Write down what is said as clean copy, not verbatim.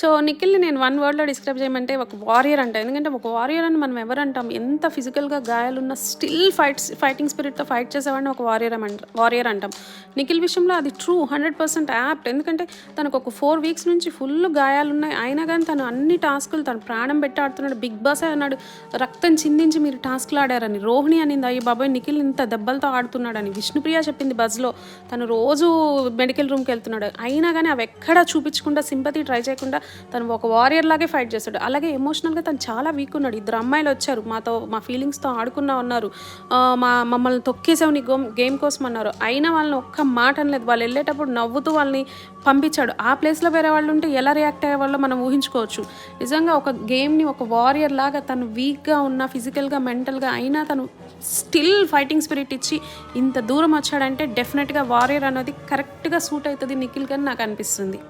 So నిఖిల్ని నేను one వర్డ్లో describe చేయమంటే ఒక వారియర్ అంట. ఎందుకంటే ఒక వారియర్ అని మనం ఎవరంటాం, ఎంత ఫిజికల్గా గాయాలున్నా స్టిల్ ఫైటింగ్ స్పిరిట్తో ఫైట్ చేసేవాడిని ఒక వారియర్ అంటాం. నిఖిల్ విషయంలో అది ట్రూ 100% యాప్ట్. ఎందుకంటే తనకు ఒక 4 వీక్స్ నుంచి ఫుల్ గాయాలున్నాయి, అయినా కానీ తను అన్ని టాస్కులు తను ప్రాణం పెట్టి ఆడుతున్నాడు. బిగ్ బాసే అన్నాడు రక్తం చిందించి మీరు టాస్క్లు ఆడారని. రోహిణి అనింది అయ్యి బాబాయ్ నిఖిల్ ఇంత దెబ్బలతో ఆడుతున్నాడని. విష్ణుప్రియ చెప్పింది బజ్లో తను రోజు మెడికల్ రూమ్కి వెళ్తున్నాడు, అయినా కానీ అవి ఎక్కడా చూపించకుండా సింపతి ట్రై చేయకుండా తను ఒక వారియర్ లాగే ఫైట్ చేస్తాడు. అలాగే ఎమోషనల్గా తను చాలా వీక్ ఉన్నాడు. 2 అమ్మాయిలు వచ్చారు మా ఫీలింగ్స్తో ఆడుకున్నా ఉన్నారు, మమ్మల్ని తొక్కేసావు నీ గేమ్ కోసం అన్నారు, అయినా వాళ్ళని ఒక్క మాట అనలేదు. వాళ్ళు వెళ్ళేటప్పుడు నవ్వుతూ వాళ్ళని పంపించాడు. ఆ ప్లేస్లో వేరే వాళ్ళు ఉంటే ఎలా రియాక్ట్ అయ్యే వాళ్ళో మనం ఊహించుకోవచ్చు. నిజంగా ఒక గేమ్ని ఒక వారియర్ లాగా తను వీక్గా ఉన్న ఫిజికల్గా మెంటల్గా అయినా తను స్టిల్ ఫైటింగ్ స్పిరిట్ ఇచ్చి ఇంత దూరం వచ్చాడంటే డెఫినెట్గా వారియర్ అనేది కరెక్ట్గా సూట్ అవుతుంది నిఖిల్ అని నాకు అనిపిస్తుంది.